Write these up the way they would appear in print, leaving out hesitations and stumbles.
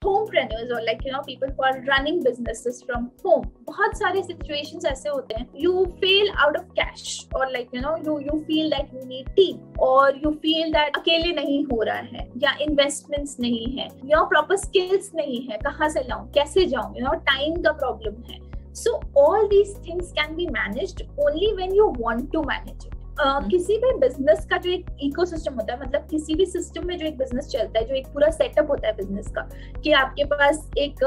homepreneurs or like people who are running businesses from home, बहुत सारे situations ऐसे होते हैं, you fail out of cash or like you feel that you need team or you feel that अकेले नहीं हो रहा है या investments नहीं है या proper skills नहीं है, कहाँ से लाऊं, कैसे जाऊं, time का problem है. So all these things can be managed only when you want to manage it. किसी भी बिजनेस का जो एक इकोसिस्टम होता है, मतलब किसी भी सिस्टम में जो एक बिजनेस चलता है, जो एक पूरा सेटअप होता है बिजनेस का, कि आपके पास एक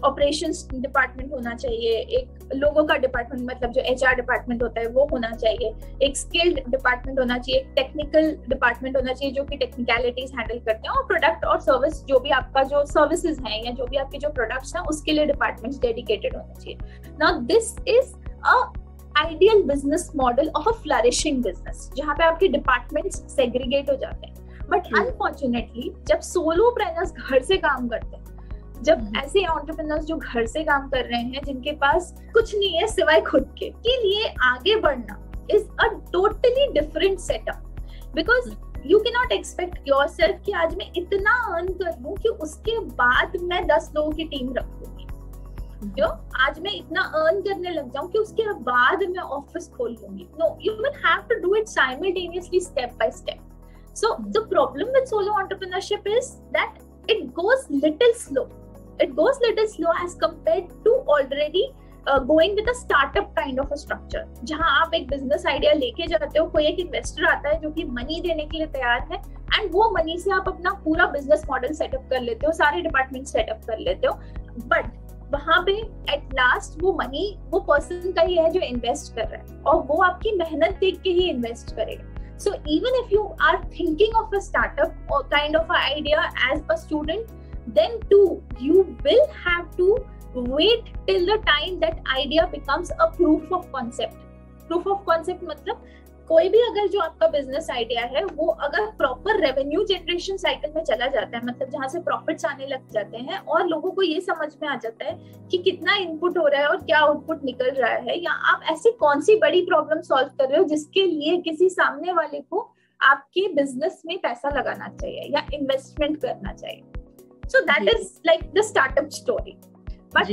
ऑपरेशंस डिपार्टमेंट होना चाहिए, एक लोगों का डिपार्टमेंट मतलब जो एचआर डिपार्टमेंट होता है वो होना चाहिए, एक स्किल्ड डिपार्टमेंट होना चाहिए, एक टेक्निकल डिपार्टमेंट होना चाहिए जो कि टेक्निकलिटीज हैंडल करते हैं, और प्रोडक्ट और सर्विस जो भी आपका जो सर्विसेज हैं या जो भी आपके जो प्रोडक्ट्स हैं उसके लिए डिपार्टमेंट्स डेडिकेटेड होना चाहिए. Now this is a ideal business model of a flourishing business, जहाँ पे आपके डिपार्टमेंट्स सेग्रीगेट हो जाते हैं. बट अनफॉर्चुनेटली जब सोलोप्रेन्योर्स घर से काम करते हैं, जब ऐसे एंटरप्रेन्योर्स जो घर से काम कर रहे हैं, जिनके पास कुछ नहीं है सिवाय खुद के लिए आगे बढ़ना is a totally different setup. Because you can not expect yourself कि आज मैं इतना अर्न कर लूं कि उसके बाद मैं 10 लोगों की टीम रखूंगी, आज मैं इतना अर्न करने लग जाऊं कि उसके बाद मैं ऑफिस खोल लूंगी. No, you will have to do it simultaneously, step by step. So the problem with solo entrepreneurship is that it goes little slow. It goes little slow as compared to already going with a startup kind of a structure, जहां आप एक business idea लेके जाते हो, कोई एक investor आता है जो कि मनी देने के लिए तैयार है, एंड वो मनी से आप अपना पूरा बिजनेस मॉडल सेटअप कर लेते हो, सारे डिपार्टमेंट सेटअप कर लेते हो. बट वहां पे एट लास्ट वो मनी वो पर्सन का ही है जो इन्वेस्ट कर रहा है, और वो आपकी मेहनत देख के ही इन्वेस्ट करेगा. So even if you are thinking of a startup or kind of an idea as a student, then too you will have to wait till the time that idea becomes a proof of concept. Proof of concept मतलब कोई भी अगर जो आपका business idea है वो अगर proper revenue generation cycle में चला जाता है, मतलब जहां से प्रॉफिट्स आने लग जाते हैं और लोगों को ये समझ में आ जाता है कि कितना इनपुट हो रहा है और क्या आउटपुट निकल रहा है, या आप ऐसी कौन सी बड़ी प्रॉब्लम सॉल्व कर रहे हो जिसके लिए किसी सामने वाले को आपके बिजनेस में पैसा लगाना चाहिए या इन्वेस्टमेंट करना चाहिए. So that is like the startup story. But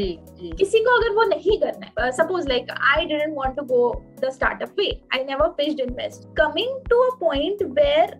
किसी को अगर वो नहीं करना है, suppose like I didn't want to go the startup way, I never pitched invest, coming to a point where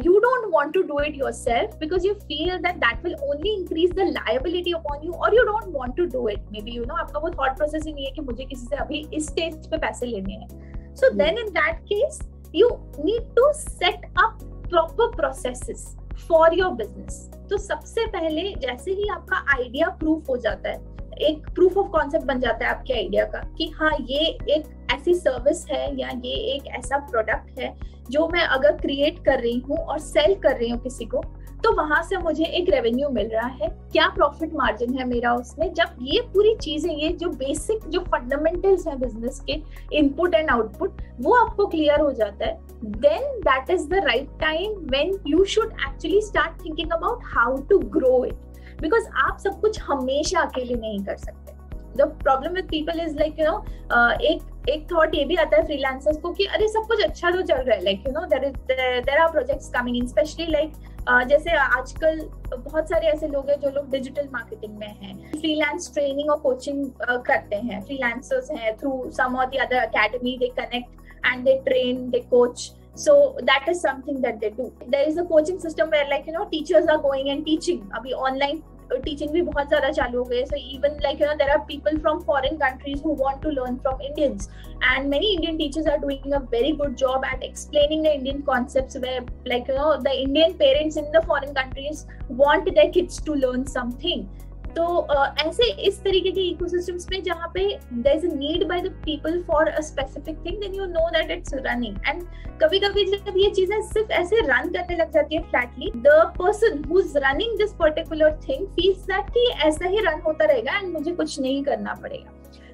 you don't want to do it yourself because you feel that that will only increase the liability upon you, or you don't want to do it, maybe आपका वो thought process ही नहीं है कि मुझे किसी से अभी इस स्टेज पे पैसे लेने हैं. So then in that case you need to set up proper processes for your business. तो सबसे पहले जैसे ही आपका आइडिया प्रूफ हो जाता है, एक प्रूफ ऑफ कॉन्सेप्ट बन जाता है आपके आइडिया का कि हाँ ये एक ऐसी सर्विस है या ये एक ऐसा प्रोडक्ट है जो मैं अगर क्रिएट कर रही हूँ और सेल कर रही हूँ किसी को, तो वहां से मुझे एक रेवेन्यू मिल रहा है, क्या प्रॉफिट मार्जिन है मेरा उसमें. जब ये पूरी चीजें, ये जो बेसिक जो फंडामेंटल्स हैं बिजनेस के, इनपुट एंड आउटपुट, वो आपको क्लियर हो जाता है, then that is the right time when you should actually start thinking about how to grow it. Because आप सब कुछ हमेशा अकेले नहीं कर सकते. The problem with people is like एक थॉट ये भी आता है फ्रीलांसर्स को कि अरे सब कुछ अच्छा तो चल रहा है, like there are projects coming in, especially like जैसे आजकल बहुत सारे ऐसे लोग हैं जो लोग डिजिटल मार्केटिंग में हैं, फ्रीलांस ट्रेनिंग और कोचिंग करते हैं, फ्रीलांसर्स हैं, थ्रू सम और the other academy they connect and they train, they coach. So that is something that they do. There is a coaching system where like teachers are going and teaching. अभी online teaching भी बहुत ज़्यादा चालू हो गए. So even like there are people from foreign countries who want to learn from Indians, and many Indian teachers are doing a very good job at explaining the Indian concepts, where like the Indian parents in the foreign countries want their kids to learn something. तो ऐसे इस तरीके के ecosystems में जहाँ पे there is a need by the people for a specific thing, then you know that it's running. And कभी-कभी जब ये चीजें सिर्फ ऐसे रन करने लग जाती है flatly, the person who's running this particular thing feels that कि ऐसा ही रन होता रहेगा and मुझे कुछ नहीं करना पड़ेगा.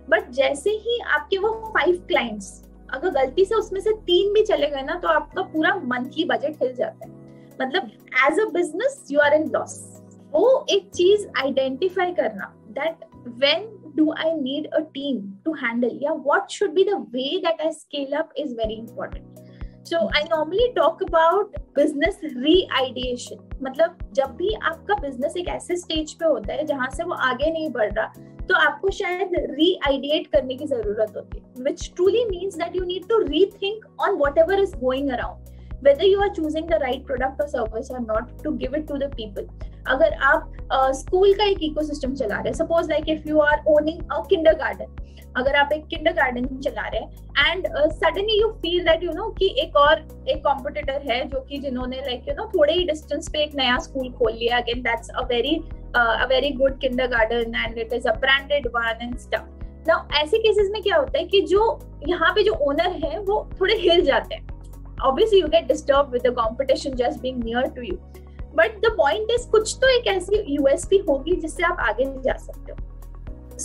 बट जैसे ही आपके वो 5 क्लाइंट्स अगर गलती से उसमें से 3 भी चले गए ना, तो आपका पूरा मंथली बजट हिल जाता है. मतलब as a business you are in loss. वो एक चीज आइडेंटिफाई करना that when do I need a team to handle, या what should be the way that I scale up is very important. So I normally talk about business re-ideation. मतलब जब भी आपका business एक ऐसे stage पे होता है जहाँ से वो आगे नहीं बढ़ रहा, तो आपको शायद re-ideate करने की जरूरत होती है, which truly means that you need to rethink on whatever is going around, whether you are choosing the right product or service or not to give it to the people. अगर आप school का एक ecosystem चला रहे हैं, suppose like if you are owning a kindergarten, अगर आप एक किंडरगार्टन चला रहे हैं and suddenly you feel that you know कि एक कॉम्पिटिटर है जो कि जिन्होंने लाइक यू नो थोड़े ही डिस्टेंस पे एक नया स्कूल खोल लिया, again that's a very good kindergarten and it is a branded one and stuff. Now ऐसे केसेस में क्या होता है कि जो यहाँ पे जो ओनर है वो थोड़े हिल जाते हैं. Obviously you get disturbed with the competition just being near to you, but the point is कुछ तो एक ऐसी USP होगी जिससे आप आगे जा सकते हो.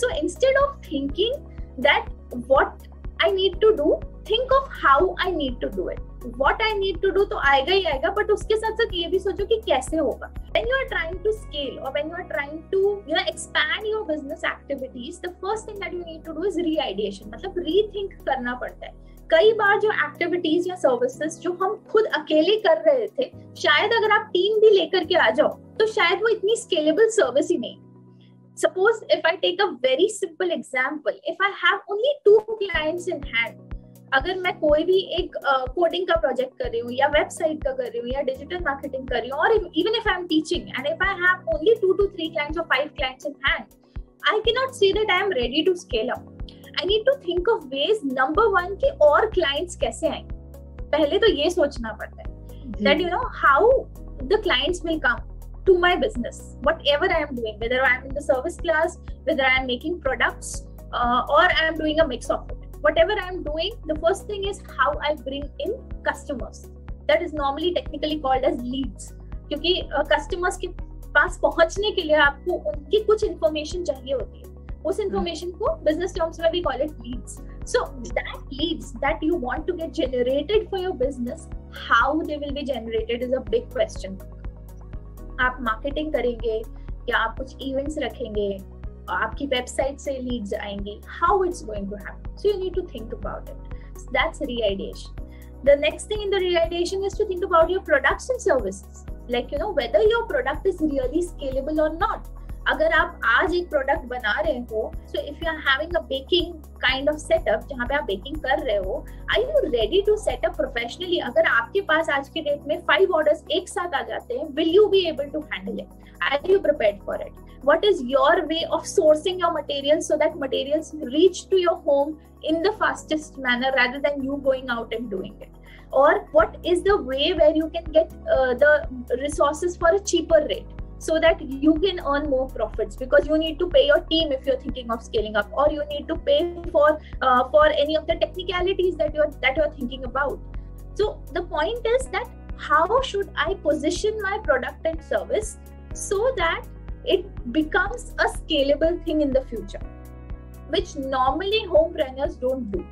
So instead of thinking that what I need to do, think of how I need to do it. What I need to do तो आएगा ही आएगा, but उसके साथ साथ ये भी सोचो कि कैसे होगा. When you are trying to scale or when you are trying to expand your business activities, the first thing that you need to do is re-ideation. मतलब rethink करना पड़ता है. कई बार जो एक्टिविटीज या सर्विसेज जो हम खुद अकेले कर रहे थे, शायद अगर आप टीम भी लेकर के आ जाओ तो शायद वो इतनी स्केलेबल सर्विस ही नहीं. Suppose if I take a very simple example, if I have only 2 clients in hand, अगर मैं कोई भी एक कोडिंग का प्रोजेक्ट कर रही हूँ या वेबसाइट का कर रही हूँ या डिजिटल मार्केटिंग कर रही हूँ, और even if I am teaching and if I have only 2 to 3 clients or 5 clients in hand, I cannot say that I am ready to scale up. I need to think of ways, number one, कि और clients कैसे आएंगे. पहले तो ये सोचना पड़ता है that you know how the clients will come to my business, whatever I am doing, whether I am in the service class, whether I am making products, or I am doing a mix of it. Whatever I am doing, the first thing is how I bring in customers. That is normally technically called as leads. क्योंकि customers के पास पहुंचने के लिए आपको उनकी कुछ information चाहिए होती है. उस information को business terms में we call it leads. So that leads that you want to get generated for your business, how they will be generated is a big question. आप marketing करेंगे या आप कुछ events रखेंगे, आपकी website से leads आएंगी, how it's going to happen. So you need to think about it. So that's re-ideation. The next thing in the re-ideation is to think about your products and services. Like, you know, whether your product is really scalable or not. अगर आप आज एक product बना रहे हो, so if you are having a baking kind of setup जहाँ पे आप बेकिंग कर रहे हो, are you ready to set up professionally? अगर आपके पास आज के डेट में 5 orders एक साथ आ जाते हैं, will you be able to handle it? Are you prepared for it? What is your way of sourcing your materials so that materials reach to your home in the fastest manner rather than you going out and doing it? Or what is the way where you can get the resources for a cheaper rate so that you can earn more profits, because you need to pay your team if you're thinking of scaling up, or you need to pay for any of the technicalities that you're thinking about. So the point is that how should I position my product and service so that it becomes a scalable thing in the future, which normally homepreneurs don't do.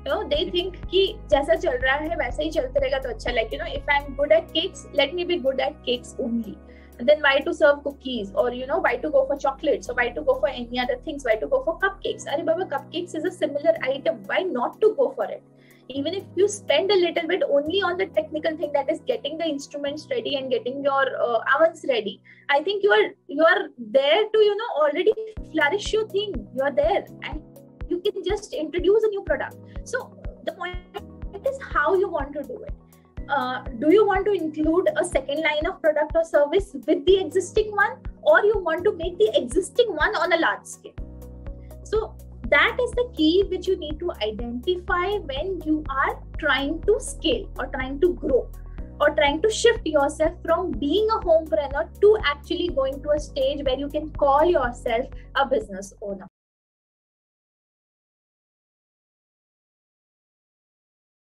You know, they think कि जैसा चल रहा है वैसा ही चलते रहेगा तो अच्छा. Like, you know, if I'm good at cakes, let me be good at cakes only. And then why to serve cookies, or you know, why to go for chocolates, or why to go for any other things, why to go for cupcakes? Arey baba, cupcakes is a similar item. Why not to go for it? Even if you spend a little bit only on the technical thing, that is getting the instruments ready and getting your ovens ready, I think you are there to, you know, already flourish your thing. You are there and you can just introduce a new product. So the point is how you want to do it. Do you want to include a second line of product or service with the existing one, or you want to make the existing one on a large scale? So that is the key which you need to identify when you are trying to scale or trying to grow or trying to shift yourself from being a homepreneur to actually going to a stage where you can call yourself a business owner.